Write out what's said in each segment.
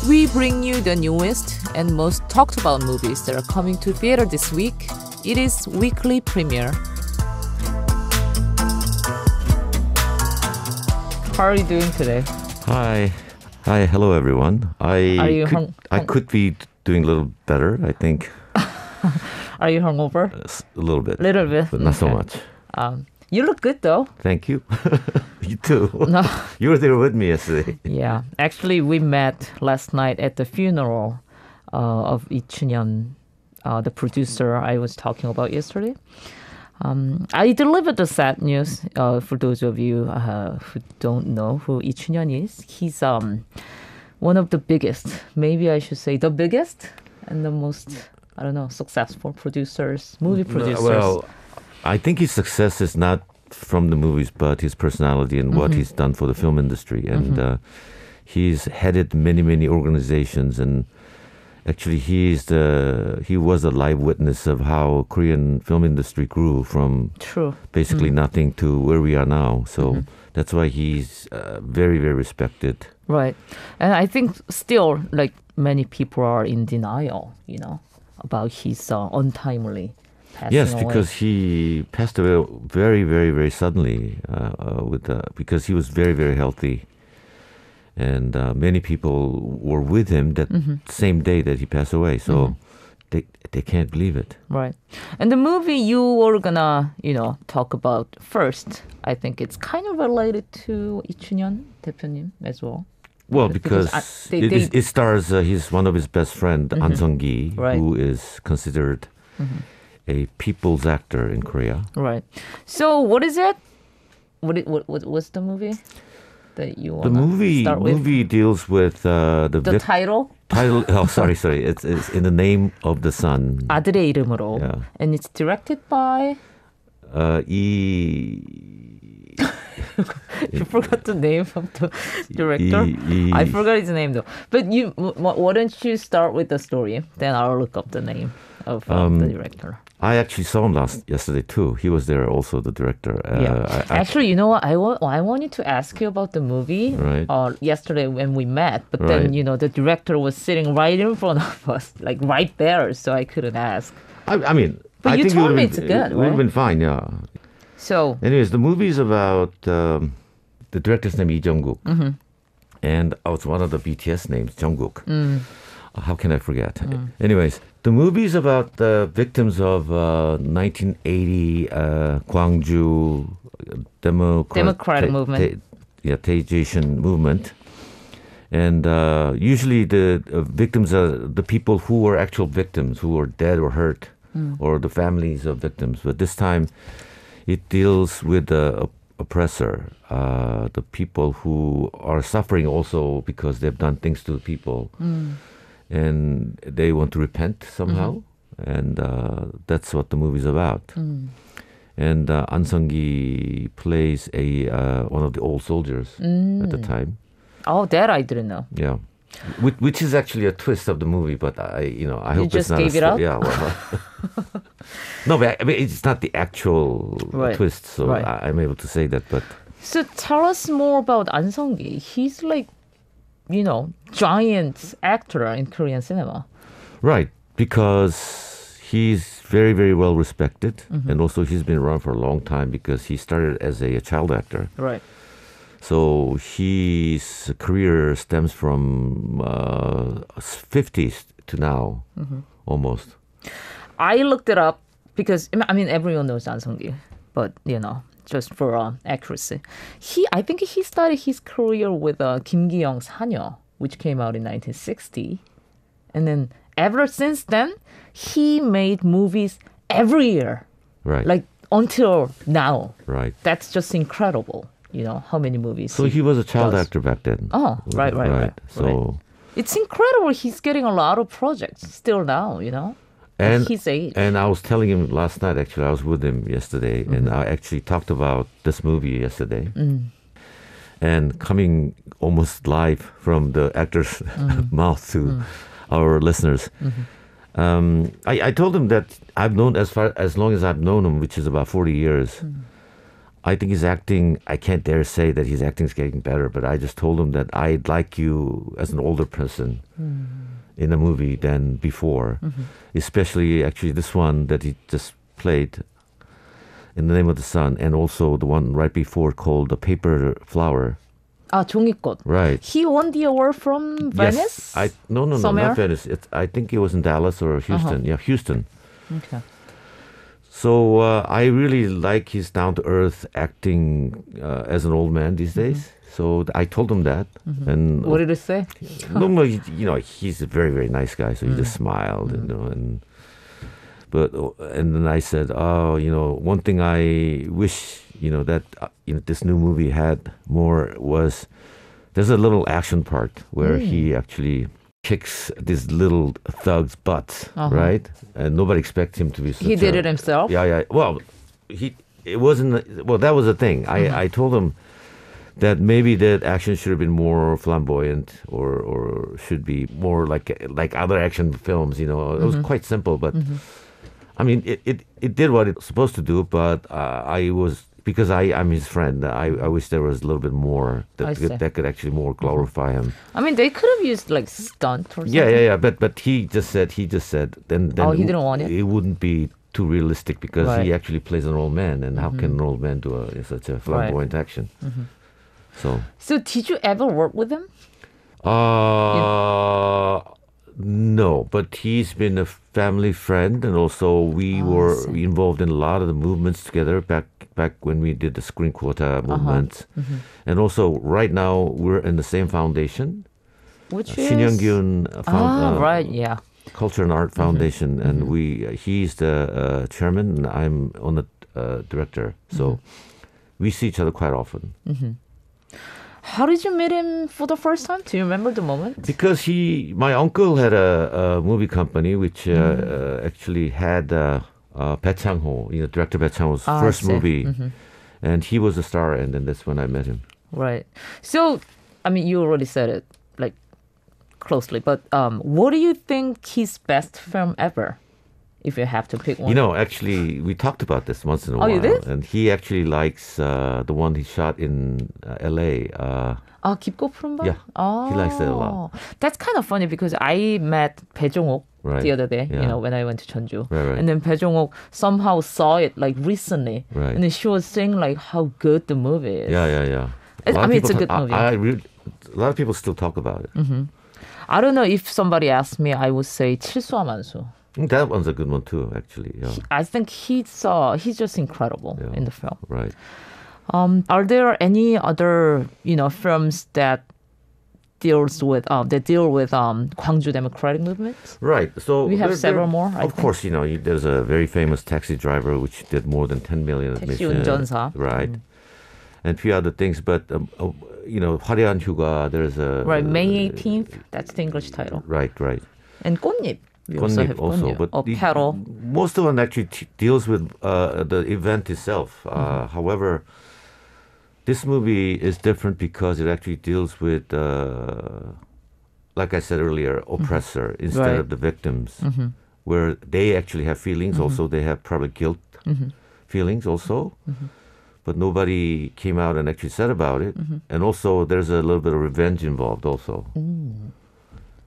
We bring you the newest and most talked about movies that are coming to theater this week. It is weekly premiere. How are you doing today? Hi. Hello, everyone. I could be doing a little better, I think. Are you hungover? A little bit. Little bit? But not so much. You look good, though. Thank you. You too. No. You were there with me yesterday. Yeah. Actually, we met last night at the funeral of Lee Chun-yeon, the producer I was talking about yesterday. I delivered the sad news for those of you who don't know who Lee Chun-yeon is. He's one of the biggest, maybe I should say the biggest and the most, successful producers, movie producers. Well, I think his success is not from the movies, but his personality and what he's done for the film industry. And he's headed many, many organizations. And actually, he was a live witness of how Korean film industry grew from basically nothing to where we are now. So that's why he's very, very respected. Right. And I think still, like, many people are in denial, about his untimely Yes, away. because he passed away very, very, very suddenly because he was very, very healthy. And many people were with him that same day that he passed away. So they can't believe it. Right. And the movie you were gonna, talk about first, I think it's kind of related to Lee Chun-yeon 대표님 as well. Well, because it stars one of his best friend, An Seong Ki, Right. who is considered a people's actor in Korea. Right. So what is it? What's the movie that you want to start with? The movie deals with the title? Oh, sorry. It's in the name of the son. 아들의 이름으로. Yeah. And it's directed by? You forgot the name of the director? I forgot his name though. But why don't you start with the story? Then I'll look up the name of the director. I actually saw him yesterday too. He was there also, the director. Actually, you know what? I wanted to ask you about the movie yesterday when we met. But then, the director was sitting right in front of us, like right there. So I couldn't ask. I mean, but I you think told me it's good, right? It would have been fine, yeah. So, anyways, the movie is about the director's name is Jeong Gook, and it's one of the BTS names, Jeong Gook. How can I forget? Anyways, the movie is about the victims of 1980 Kwang Ju Democratic Movement. Movement. And usually the victims are the people who were actual victims, who were dead or hurt, or the families of victims. But this time, it deals with the oppressor, the people who are suffering also because they've done things to the people. And they want to repent somehow. And that's what the movie's about. And An Seong Ki plays one of the old soldiers at the time. Oh, that I didn't know. Yeah. Which is actually a twist of the movie, but I hope just it's not gave it up? Yeah, well, no, but I mean, it's not the actual twist, so I'm able to say that. But so tell us more about An Seong Ki. He's like, giant actor in Korean cinema. Right, because he's very, very well respected, and also he's been around for a long time because he started as a child actor. Right. So his career stems from 50s to now, almost. I looked it up because, everyone knows An Seong Ki, but, just for accuracy. I think he started his career with Kim Ki-young's Hanyo, which came out in 1960. And then ever since then, he made movies every year. Right. Like until now. Right. That's just incredible. How many movies. So he was a child actor back then. Oh, right. So it's incredible. He's getting a lot of projects still now, And at his age. And I was telling him last night, actually, I was with him yesterday, and I actually talked about this movie yesterday. And coming almost live from the actor's mouth to our listeners. I told him that I've known as long as I've known him, which is about 40 years. I think his acting, I can't dare say that his acting is getting better, but I just told him that I'd like you as an older person in a movie than before. Especially, actually, this one that he just played, In the Name of the Sun, and also the one right before called The Paper Flower. 종이꽃. Right. He won the award from Venice? Yes. No, Somewhere? not Venice. I think it was in Dallas or Houston. Yeah, Houston. Okay. So I really like his down-to-earth acting as an old man these days. So I told him that. And What did he say? no, he's a very, very nice guy. So he just smiled, and then I said, one thing I wish, that this new movie had more was there's a little action part where he actually kicks this little thug's butt, right? And nobody expects him to be such He did it himself? Yeah. Well, that was the thing. I told him that maybe that action should have been more flamboyant or should be more like other action films, It was quite simple, but I mean, it did what it's supposed to do, but because I'm his friend, I wish there was a little bit more that could actually more glorify him. I mean, they could have used like stunt or something. Yeah. But he just said then he didn't want it? It wouldn't be too realistic because he actually plays an old man, and how can an old man do such a flamboyant action? So did you ever work with him? No, but he's been a family friend, and also we were involved in a lot of the movements together back when we did the Screen Quota movement. And also right now we're in the same foundation, Which is? Jeong Gook right, yeah. Culture and Art Foundation, and he's the chairman, and I'm on the director. So we see each other quite often. How did you meet him for the first time? Do you remember the moment? Because my uncle had a movie company which actually had Bae Chang-ho, director Bae Chang-ho's first movie, and he was a star, and then that's when I met him. Right. So, I mean, you already said it like closely, but what do you think his best film ever? If you have to pick one. Actually, we talked about this once in a while. You did? And he actually likes the one he shot in L.A. 깊고 푸른 밤? Yeah, he likes that a lot. That's kind of funny because I met Bae Jong-ok the other day, when I went to Jeonju. Right. And then Bae Jong-ok somehow saw it like recently. Right. And then she was saying like how good the movie is. Yeah. I mean, it's a good movie. A lot of people still talk about it. I don't know if somebody asked me, I would say 칠수와만수. That one's a good one too, actually. Yeah. I think he's just incredible in the film. Right. Are there any other films that deal with Kwang Ju Democratic Movement? Right. So we have several more. Of course, there's a very famous taxi driver which did more than 10 million admissions. 운전사. Right. And a few other things, but 화려한 휴가. There's a May 18th. That's the English title. Right. And 꽃잎. We also, but Petal. most of them actually deals with the event itself. However, this movie is different because it actually deals with, like I said earlier, oppressor instead of the victims, where they actually have feelings. Also, they have probably guilt feelings also, but nobody came out and actually said about it. And also, there's a little bit of revenge involved also.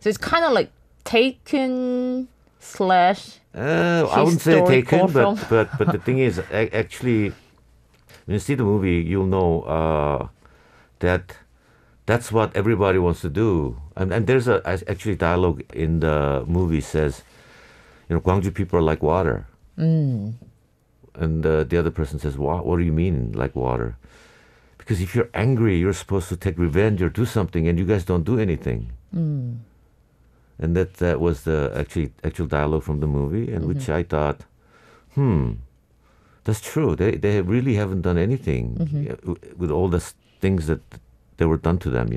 So it's kind of like Taken / I wouldn't say Taken, but the thing is, actually, when you see the movie, you'll know that that's what everybody wants to do. And there's actually dialogue in the movie says, Gwangju people are like water. And the other person says, what do you mean like water? Because if you're angry, you're supposed to take revenge or do something, and you guys don't do anything. And that was the actual dialogue from the movie, and which I thought, that's true. They really haven't done anything with all the things that they were done to them,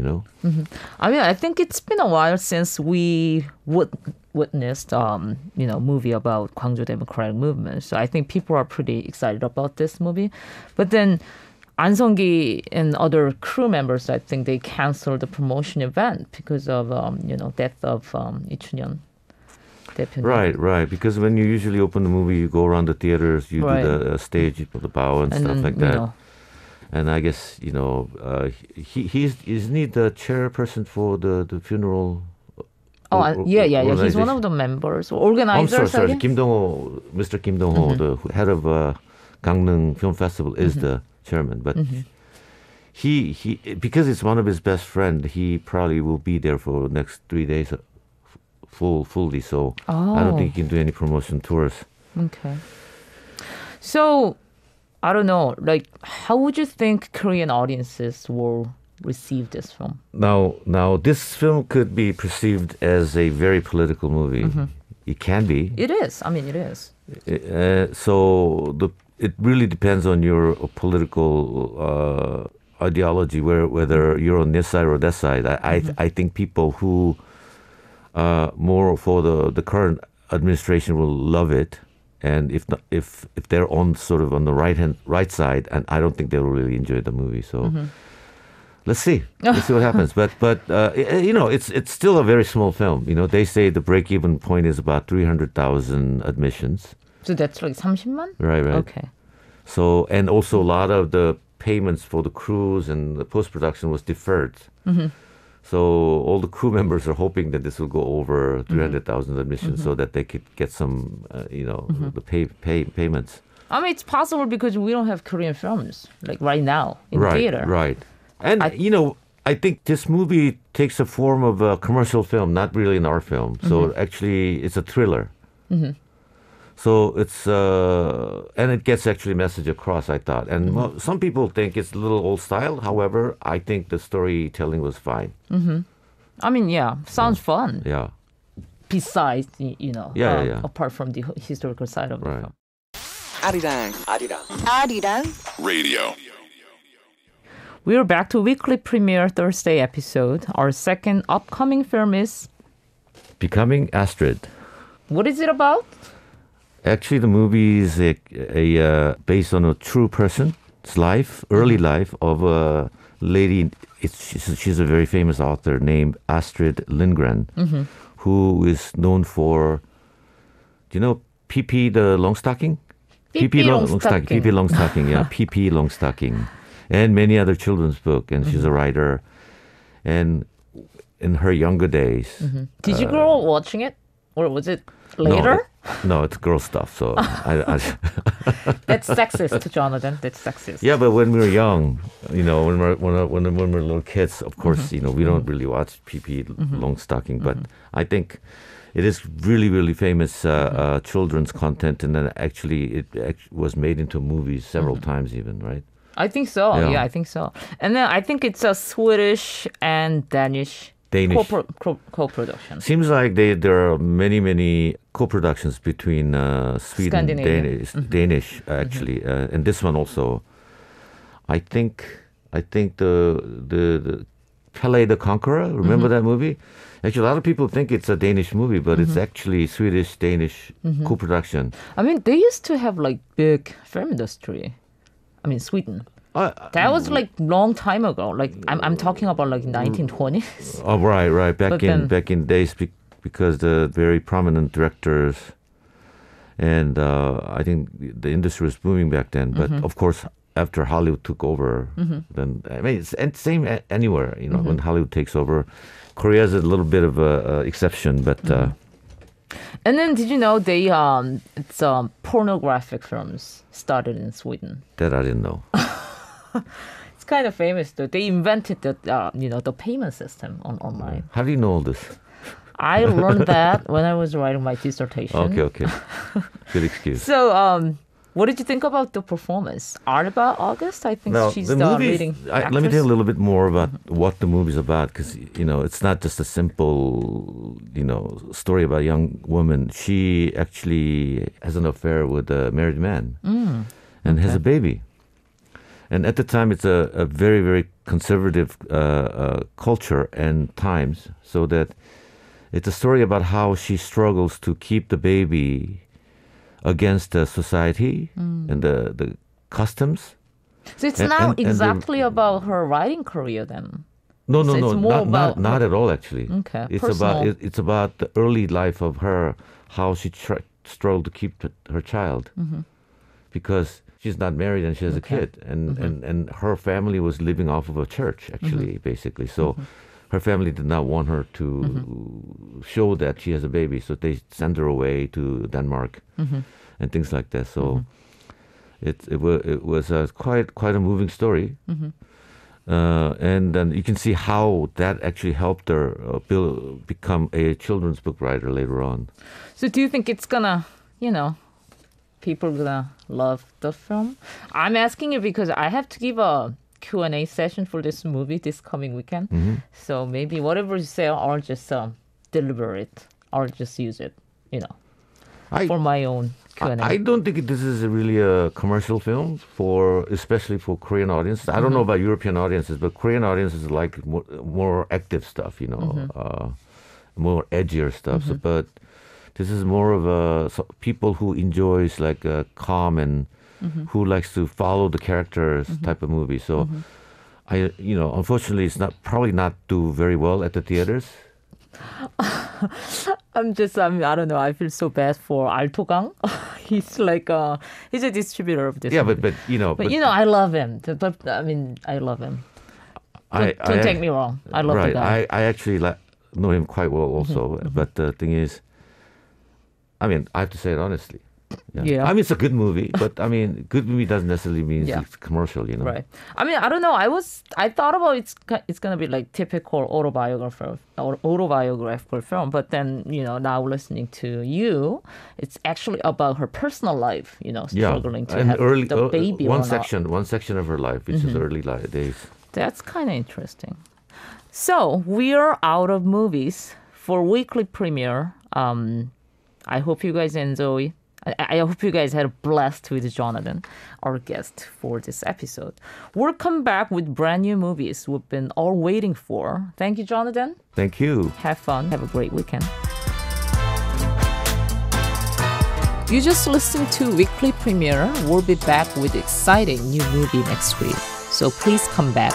I mean, I think it's been a while since we witnessed, movie about Kwang Ju Democratic Movement. So I think people are pretty excited about this movie. But then An Seong Ki and other crew members, I think they canceled the promotion event because of, death of Lee Chun-yeon. Right. Because when you usually open the movie, you go around the theaters, you do the stage, you put the bow and stuff like that. And I guess, isn't he the chairperson for the funeral? Yeah. He's one of the members, organizers. Sorry. Mr. Kim Dong-ho, the head of Gangneung Film Festival, is the chairman. But he because it's one of his best friend, he probably will be there for the next 3 days, fully. So I don't think he can do any promotion tours. Okay. So I don't know. Like, how would you think Korean audiences will receive this film? Now, this film could be perceived as a very political movie. It can be. It is. I mean, it is. It really depends on your political ideology, whether you're on this side or that side. I think people who more for the current administration will love it, and if they're on sort of on the right side, and I don't think they will really enjoy the movie. So. Let's see what happens. But it's still a very small film. They say the break-even point is about 300,000 admissions. So that's like 30만? Right. Okay. So, and also a lot of the payments for the crews and the post-production was deferred. So all the crew members are hoping that this will go over 300,000 admissions so that they could get some, the payments. I mean, it's possible because we don't have Korean films like right now in theater. Right. And, I think this movie takes a form of a commercial film, not really an art film. So actually, it's a thriller. So it's, and it gets actually message across, I thought. And some people think it's a little old style. However, I think the storytelling was fine. I mean, sounds fun. Yeah. Besides, apart from the historical side of the film. Arirang Radio. We're back to weekly premiere Thursday episode. Our second upcoming film is Becoming Astrid. What is it about? Actually, the movie is based on a true person's life, early life of a lady. She's a very famous author named Astrid Lindgren, who is known for, P.P. the Longstocking? P.P. Longstocking. P.P. Longstocking, yeah. P.P. Longstocking. And many other children's books. And she's a writer. And in her younger days. Did you grow up watching it? Or was it later? No, it's girl stuff. So That's sexist, Jonathan. That's sexist. Yeah, but when we were young, when we're little kids, of course, we don't really watch P.P. Longstocking. But I think it is really, really famous children's content. And then actually it was made into movies several times even, right? I think so. Yeah, I think so. And then I think it's a Swedish and Danish co-production. Seems like there are many co-productions between Sweden and Danish actually, and this one also. I think the Pele the Conqueror. Remember that movie? Actually, a lot of people think it's a Danish movie, but it's actually Swedish-Danish co-production. I mean, they used to have like big film industry. I mean, Sweden. That was like long time ago. Like I'm talking about like 1920s. Oh, right. Back in days, because the very prominent directors, and I think the industry was booming back then. But of course, after Hollywood took over, then I mean it's same anywhere. When Hollywood takes over, Korea is a little bit of a exception, but. And then, did you know it's pornographic films started in Sweden? That I didn't know. It's kind of famous though. They invented the payment system online. How do you know all this? I learned that when I was writing my dissertation. Okay. Good excuse. So, what did you think about the performance? Alba August, I think she's the leading actress. Let me tell you a little bit more about what the movie's about, because it's not just a simple story about a young woman. She actually has an affair with a married man and has a baby. And at the time, it's a very, very conservative culture and times, so that it's a story about how she struggles to keep the baby against the society and the customs. So it's not exactly about her writing career then? No, not at all actually. Okay, it's about the early life of her, how she struggled to keep her child. Because she's not married and she has a kid, and her family was living off of a church actually, basically. So her family did not want her to show that she has a baby, so they send her away to Denmark and things like that. So it was quite a moving story. And then you can see how that actually helped her become a children's book writer later on. So do you think it's gonna, people gonna love the film? I'm asking you because I have to give a Q&A session for this movie this coming weekend. So maybe whatever you say, I'll just deliver it. I'll just use it, for my own Q&A. I don't think this is really a commercial film especially for Korean audiences. I don't know about European audiences, but Korean audiences like more active stuff, more edgier stuff. So, but this is more of people who enjoys like calm and who likes to follow the characters type of movie. So, unfortunately, it's probably not do very well at the theaters. I don't know. I feel so bad for Altogang. He's like, he's a distributor of this. Yeah, movie. but I love him. But I love him. Don't take me wrong. I love the guy. I actually know him quite well also. But the thing is, I have to say it honestly. Yeah. It's a good movie, but good movie doesn't necessarily mean it's commercial, Right. I don't know. I thought about it's gonna be like typical autobiographical film, but then now listening to you, it's actually about her personal life. Struggling to have the baby. One section of her life, which is early days. That's kind of interesting. So we're out of movies for weekly premiere. I hope you guys enjoy. I hope you guys had a blast with Jonathan, our guest for this episode. We'll come back with brand new movies we've been all waiting for. Thank you, Jonathan. Thank you. Have fun. Have a great weekend. You just listened to Weekly Premiere. We'll be back with exciting new movie next week. So please come back.